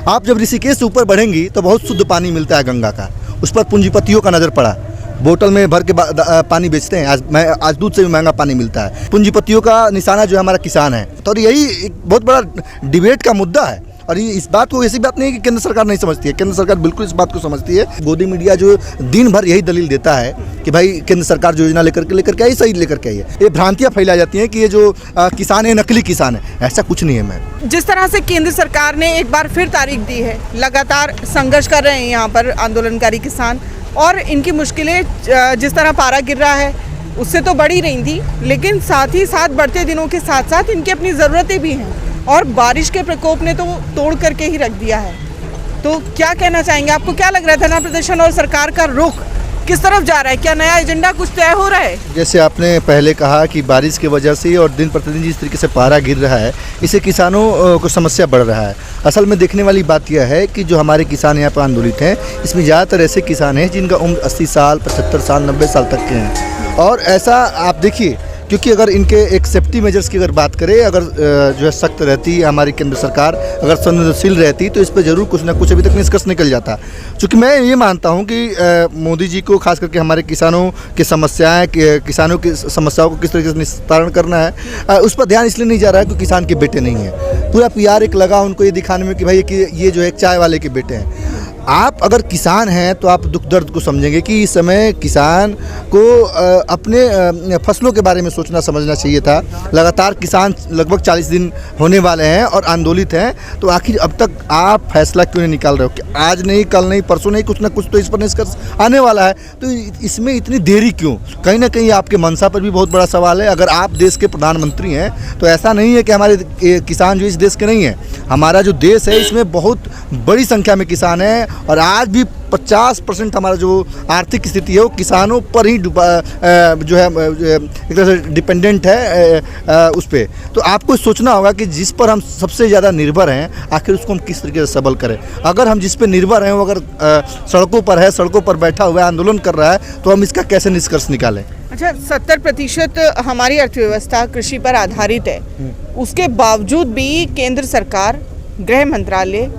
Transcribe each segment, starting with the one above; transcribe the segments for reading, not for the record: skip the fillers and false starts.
आप जब ऋषिकेश से ऊपर बढ़ेंगी तो बहुत शुद्ध पानी मिलता है गंगा का। उस पर पूंजीपतियों का नज़र पड़ा, बोतल में भर के पानी बेचते हैं। आज दूध से भी महंगा पानी मिलता है। पूंजीपतियों का निशाना जो है हमारा किसान है। तो यही एक बहुत बड़ा डिबेट का मुद्दा है। और ये इस बात को, ऐसी बात नहीं है कि केंद्र सरकार नहीं समझती है, केंद्र सरकार बिल्कुल इस बात को समझती है। गोदी मीडिया जो दिन भर यही दलील देता है कि भाई केंद्र सरकार जो योजना लेकर के आई, सही लेकर के आई है। ये भ्रांतियां फैलाई जाती हैं कि ये जो किसान है नकली किसान है, ऐसा कुछ नहीं है। मैम, जिस तरह से केंद्र सरकार ने एक बार फिर तारीख दी है, लगातार संघर्ष कर रहे हैं यहाँ पर आंदोलनकारी किसान, और इनकी मुश्किलें जिस तरह पारा गिर रहा है उससे तो बढ़ ही रही थी, लेकिन साथ ही साथ बढ़ते दिनों के साथ साथ इनकी अपनी ज़रूरतें भी हैं, और बारिश के प्रकोप ने तो तोड़ करके ही रख दिया है। तो क्या कहना चाहेंगे, आपको क्या लग रहा है धरना प्रदर्शन और सरकार का रुख किस तरफ जा रहा है? क्या नया एजेंडा कुछ तय हो रहा है? जैसे आपने पहले कहा कि बारिश की वजह से और दिन प्रतिदिन जिस तरीके से पारा गिर रहा है, इससे किसानों को समस्या बढ़ रहा है। असल में देखने वाली बात यह है कि जो हमारे किसान यहाँ पर आंदोलित हैं, इसमें ज़्यादातर ऐसे किसान हैं जिनका उम्र 80 साल, 75 साल, 90 साल तक के हैं। और ऐसा आप देखिए, क्योंकि अगर इनके एक सेफ्टी मेजर्स की अगर बात करें, अगर जो है सख्त रहती हमारी केंद्र सरकार, अगर संवेदनशील रहती, तो इस पर ज़रूर कुछ ना कुछ अभी तक निष्कर्ष निकल जाता। चूँकि मैं ये मानता हूँ कि मोदी जी को खास करके हमारे किसानों की समस्याएं, किसानों की समस्याओं को किस तरीके से निस्तारण करना है, उस पर ध्यान इसलिए नहीं जा रहा है कि किसान के बेटे नहीं हैं। पूरा PR एक लगा उनको ये दिखाने में कि भाई कि ये जो है चाय वाले के बेटे हैं। आप अगर किसान हैं तो आप दुख दर्द को समझेंगे कि इस समय किसान को अपने फसलों के बारे में सोचना समझना चाहिए था। लगातार किसान लगभग 40 दिन होने वाले हैं और आंदोलित हैं, तो आखिर अब तक आप फैसला क्यों नहीं निकाल रहे हो कि आज नहीं, कल नहीं, परसों नहीं, कुछ ना कुछ तो इस पर निष्कर्ष आने वाला है। तो इसमें इतनी देरी क्यों? कहीं ना कहीं आपके मंशा पर भी बहुत बड़ा सवाल है। अगर आप देश के प्रधानमंत्री हैं तो ऐसा नहीं है कि हमारे किसान जो इस देश के नहीं हैं। हमारा जो देश है इसमें बहुत बड़ी संख्या में किसान हैं, और आज भी 50% हमारा जो आर्थिक स्थिति है वो किसानों पर ही जो है एक तरह से डिपेंडेंट है उस पर। तो आपको सोचना होगा कि जिस पर हम सबसे ज़्यादा निर्भर हैं, आखिर उसको हम किस तरीके से सबल करें। अगर हम जिस पर निर्भर हैं वो अगर सड़कों पर है, सड़कों पर बैठा हुआ है, आंदोलन कर रहा है, तो हम इसका कैसे निष्कर्ष निकालें? अच्छा, 70% हमारी अर्थव्यवस्था कृषि पर आधारित है। उसके बावजूद भी केंद्र सरकार, गृह मंत्रालय,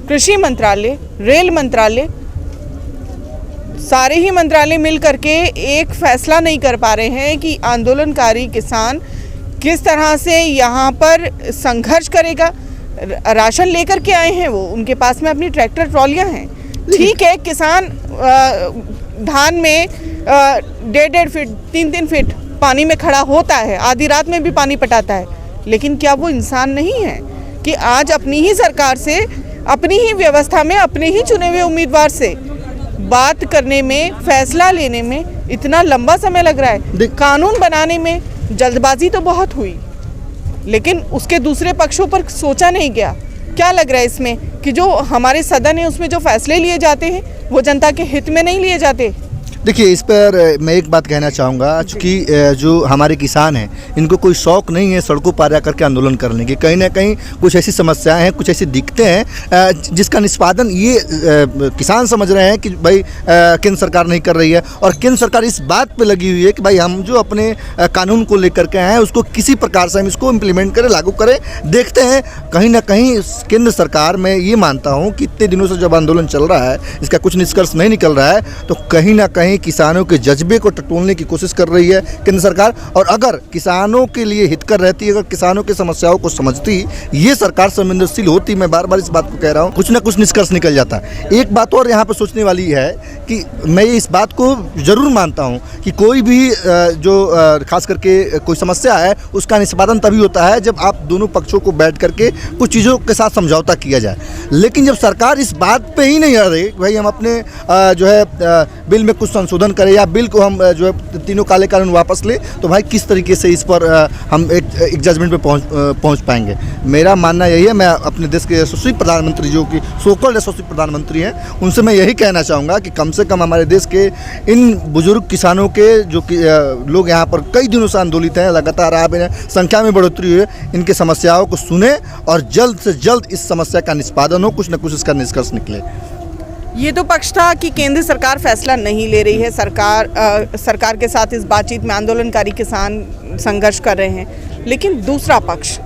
कृषि मंत्रालय, रेल मंत्रालय, सारे ही मंत्रालय मिल करके एक फैसला नहीं कर पा रहे हैं कि आंदोलनकारी किसान किस तरह से यहाँ पर संघर्ष करेगा। राशन लेकर के आए हैं वो, उनके पास में अपनी ट्रैक्टर ट्रॉलियाँ हैं। ठीक है, किसान धान में 1.5 फीट, 3-3 फीट पानी में खड़ा होता है, आधी रात में भी पानी पटाता है, लेकिन क्या वो इंसान नहीं है कि आज अपनी ही सरकार से, अपनी ही व्यवस्था में, अपने ही चुने हुए उम्मीदवार से बात करने में, फैसला लेने में इतना लंबा समय लग रहा है। कानून बनाने में जल्दबाजी तो बहुत हुई, लेकिन उसके दूसरे पक्षों पर सोचा नहीं गया। क्या लग रहा है इसमें कि जो हमारे सदन है उसमें जो फैसले लिए जाते हैं वो जनता के हित में नहीं लिए जाते? देखिए, इस पर मैं एक बात कहना चाहूँगा, चूँकि जो हमारे किसान हैं इनको कोई शौक़ नहीं है सड़कों पर आकर के आंदोलन करने की। कहीं ना कहीं कुछ ऐसी समस्याएं हैं, कुछ ऐसी दिक्कतें हैं जिसका निष्पादन ये किसान समझ रहे हैं कि भाई केंद्र सरकार नहीं कर रही है, और केंद्र सरकार इस बात पे लगी हुई है कि भाई हम जो अपने कानून को लेकर के आए हैं उसको किसी प्रकार से हम इसको इम्प्लीमेंट करें, लागू करें। देखते हैं, कहीं ना कहीं केंद्र सरकार, मैं ये मानता हूँ कि इतने दिनों से जब आंदोलन चल रहा है, इसका कुछ निष्कर्ष नहीं निकल रहा है, तो कहीं ना कहीं किसानों के जज्बे को टटोलने की कोशिश कर रही है केंद्र सरकार। और अगर किसानों के लिए हितकर रहती, अगर किसानों की समस्याओं को समझती ये सरकार, संवेदनशील होती, मैं बार बार इस बात को कह रहा हूँ, कुछ ना कुछ निष्कर्ष निकल जाता। एक बात और यहाँ पर सोचने वाली है कि मैं इस बात को जरूर मानता हूँ कि कोई भी जो खास करके कोई समस्या है उसका निष्पादन तभी होता है जब आप दोनों पक्षों को बैठ करके कुछ चीज़ों के साथ समझौता किया जाए। लेकिन जब सरकार इस बात पे ही नहीं आ रही भाई हम अपने जो है बिल में कुछ संशोधन करें या बिल को हम जो है तीनों काले कानून वापस ले, तो भाई किस तरीके से इस पर हम एक जजमेंट पे पहुंच पाएंगे। मेरा मानना यही है। मैं अपने देश के यशस्वी प्रधानमंत्री, जो कि सोकल यशस्वी प्रधानमंत्री हैं, उनसे मैं यही कहना चाहूँगा कि कम से कम हमारे देश के इन बुजुर्ग किसानों के जो कि लोग यहाँ पर कई दिनों से आंदोलित हैं, लगातार आप संख्या में बढ़ोतरी हुई है, इनकी समस्याओं को सुने और जल्द से जल्द इस समस्या का निष्पादन हो, कुछ न कुछ इसका निष्कर्ष निकले। ये तो पक्ष था कि केंद्र सरकार फैसला नहीं ले रही है। सरकार के साथ इस बातचीत में आंदोलनकारी किसान संघर्ष कर रहे हैं, लेकिन दूसरा पक्ष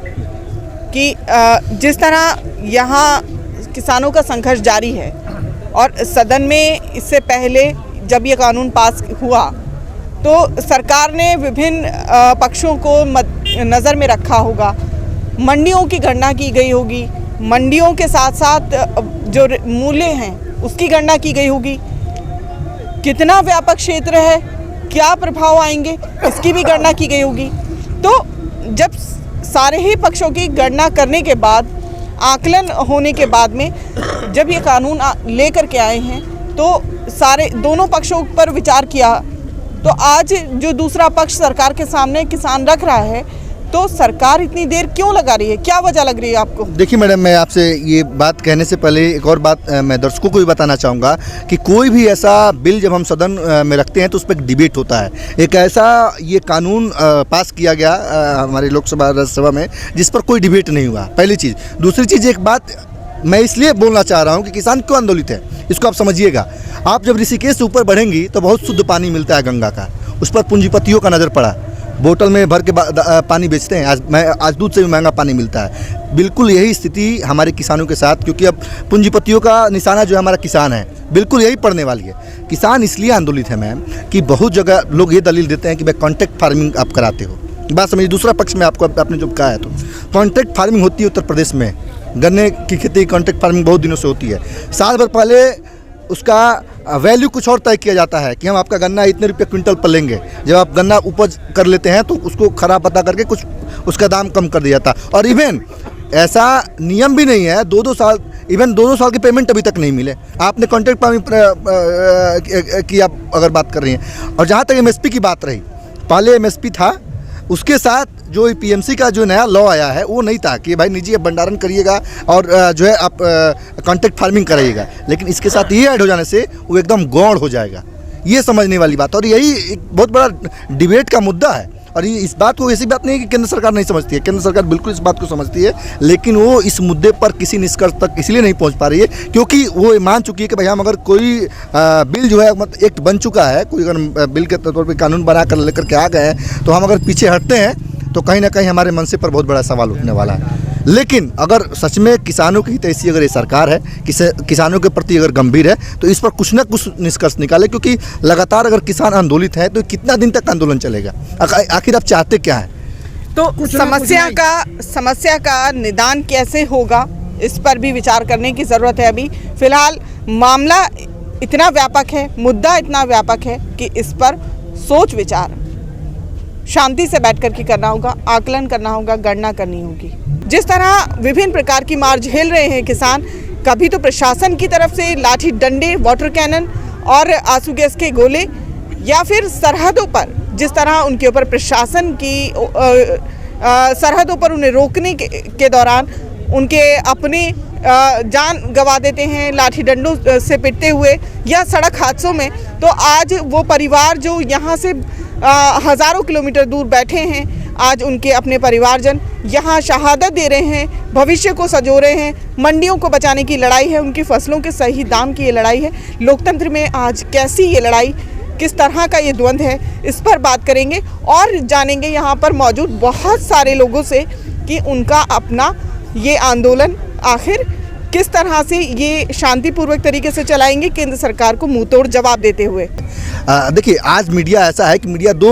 कि जिस तरह यहाँ किसानों का संघर्ष जारी है और सदन में इससे पहले जब ये कानून पास हुआ तो सरकार ने विभिन्न पक्षों को नज़र में रखा होगा, मंडियों की गणना की गई होगी, मंडियों के साथ साथ जो मूल्य हैं उसकी गणना की गई होगी, कितना व्यापक क्षेत्र है, क्या प्रभाव आएंगे इसकी भी गणना की गई होगी। तो जब सारे ही पक्षों की गणना करने के बाद, आकलन होने के बाद में जब ये कानून लेकर के आए हैं तो सारे दोनों पक्षों पर विचार किया, तो आज जो दूसरा पक्ष सरकार के सामने किसान रख रहा है, तो सरकार इतनी देर क्यों लगा रही है, क्या वजह लग रही है आपको? देखिए मैडम, मैं आपसे ये बात कहने से पहले एक और बात मैं दर्शकों को भी बताना चाहूँगा कि कोई भी ऐसा बिल जब हम सदन में रखते हैं तो उस पर एक डिबेट होता है। एक ऐसा ये कानून पास किया गया हमारे लोकसभा राज्यसभा में जिस पर कोई डिबेट नहीं हुआ, पहली चीज़। दूसरी चीज़, एक बात मैं इसलिए बोलना चाह रहा हूँ कि किसान क्यों आंदोलित है, इसको आप समझिएगा। आप जब ऋषिकेश से ऊपर बढ़ेंगी तो बहुत शुद्ध पानी मिलता है गंगा का, उस पर पूंजीपतियों का नज़र पड़ा, बोतल में भर के पानी बेचते हैं, आज दूध से भी महंगा पानी मिलता है। बिल्कुल यही स्थिति हमारे किसानों के साथ, क्योंकि अब पूंजीपतियों का निशाना जो है हमारा किसान है, बिल्कुल यही पड़ने वाली है। किसान इसलिए आंदोलित है मैम कि बहुत जगह लोग ये दलील देते हैं कि भाई कॉन्ट्रैक्ट फार्मिंग आप कराते हो। बात समझिए, दूसरा पक्ष में आपको आपने जो कहा है, तो कॉन्ट्रैक्ट फार्मिंग होती है उत्तर प्रदेश में, गन्ने की खेती कॉन्ट्रैक्ट फार्मिंग बहुत दिनों से होती है। साल भर पहले उसका वैल्यू कुछ और तय किया जाता है कि हम आपका गन्ना इतने रुपये क्विंटल पर लेंगे। जब आप गन्ना उपज कर लेते हैं तो उसको खराब पता करके कुछ उसका दाम कम कर दिया जाता। और इवन ऐसा नियम भी नहीं है, 2-2 साल, इवन 2-2 साल के पेमेंट अभी तक नहीं मिले। आपने कॉन्ट्रैक्ट फार्मिंग की आप अगर बात कर रही हैं। और जहाँ तक एमएसपी की बात रही, पहले एमएसपी था, उसके साथ जो पीएमसी का जो नया लॉ आया है वो नहीं था कि भाई निजी भंडारण करिएगा और जो है आप कॉन्ट्रैक्ट फार्मिंग कराइएगा, लेकिन इसके साथ ये ऐड हो जाने से वो एकदम गौड़ हो जाएगा। ये समझने वाली बात, और यही एक बहुत बड़ा डिबेट का मुद्दा है। और ये इस बात को, ऐसी बात नहीं है कि केंद्र सरकार नहीं समझती है, केंद्र सरकार बिल्कुल इस बात को समझती है, लेकिन वो इस मुद्दे पर किसी निष्कर्ष तक इसलिए नहीं पहुंच पा रही है क्योंकि वो मान चुकी है कि भाई हम अगर कोई बिल जो है मतलब एक्ट बन चुका है, कोई अगर बिल के तौर पर कानून बना कर लेकर के आ गए हैं, तो हम अगर पीछे हटते हैं तो कहीं ना कहीं हमारे मनसे पर बहुत बड़ा सवाल उठने वाला है। लेकिन अगर सच में किसानों की हितैषी अगर ये सरकार है, किसानों के प्रति अगर गंभीर है, तो इस पर कुछ ना कुछ निष्कर्ष निकाले, क्योंकि लगातार अगर किसान आंदोलित है तो कितना दिन तक आंदोलन चलेगा? आखिर आप चाहते क्या है? तो समस्या का निदान कैसे होगा, इस पर भी विचार करने की ज़रूरत है। अभी फ़िलहाल मामला इतना व्यापक है, मुद्दा इतना व्यापक है कि इस पर सोच विचार शांति से बैठ कर के करना होगा, आकलन करना होगा, गणना करनी होगी। जिस तरह विभिन्न प्रकार की मार झेल रहे हैं किसान, कभी तो प्रशासन की तरफ से लाठी डंडे, वाटर कैनन और आंसू गैस के गोले, या फिर सरहदों पर जिस तरह उनके ऊपर प्रशासन की सरहदों पर उन्हें रोकने के दौरान उनके अपने जान गंवा देते हैं लाठी डंडों से पिटते हुए या सड़क हादसों में। तो आज वो परिवार जो यहाँ से हज़ारों किलोमीटर दूर बैठे हैं, आज उनके अपने परिवारजन यहाँ शहादत दे रहे हैं, भविष्य को संजो रहे हैं। मंडियों को बचाने की लड़ाई है, उनकी फसलों के सही दाम की ये लड़ाई है। लोकतंत्र में आज कैसी ये लड़ाई, किस तरह का ये द्वंद्व है, इस पर बात करेंगे और जानेंगे यहाँ पर मौजूद बहुत सारे लोगों से कि उनका अपना ये आंदोलन आखिर किस तरह से ये शांतिपूर्वक तरीके से चलाएंगे, केंद्र सरकार को मुंहतोड़ जवाब देते हुए। देखिए, आज मीडिया ऐसा है कि मीडिया 2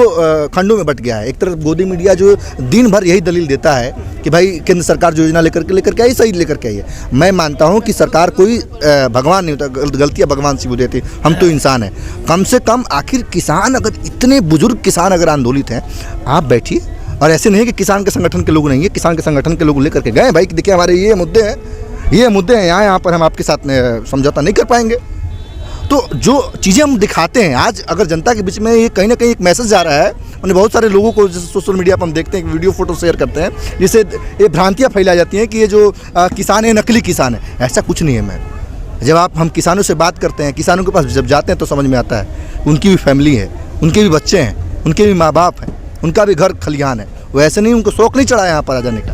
खंडों में बट गया है। एक तरफ गोदी मीडिया जो दिन भर यही दलील देता है कि भाई केंद्र सरकार जो योजना लेकर के आई, सही लेकर के आई है। मैं मानता हूं कि सरकार कोई भगवान नहीं होता, गलतियां भगवान से होती है, हम तो इंसान हैं। कम से कम आखिर किसान, अगर इतने बुजुर्ग किसान अगर आंदोलित हैं, आप बैठिए। और ऐसे नहीं कि किसान के संगठन के लोग नहीं है, किसान के संगठन के लोग लेकर के गए भाई, देखिए हमारे ये मुद्दे हैं, यहाँ पर हम आपके साथ में समझौता नहीं कर पाएंगे। तो जो चीज़ें हम दिखाते हैं, आज अगर जनता के बीच में ये कहीं ना कहीं एक मैसेज जा रहा है, उन्हें बहुत सारे लोगों को जैसे सोशल मीडिया पर हम देखते हैं, वीडियो फोटो शेयर करते हैं, जिससे ये भ्रांतियाँ फैलाई जाती हैं कि ये जो किसान है नकली किसान है। ऐसा कुछ नहीं है मैम। जब हम किसानों से बात करते हैं, किसानों के पास जब जाते हैं तो समझ में आता है उनकी भी फैमिली है, उनके भी बच्चे हैं, उनके भी माँ बाप हैं, उनका भी घर खलिहान है। वो ऐसे नहीं, उनको शौक नहीं चढ़ा यहाँ पर आ जाने का।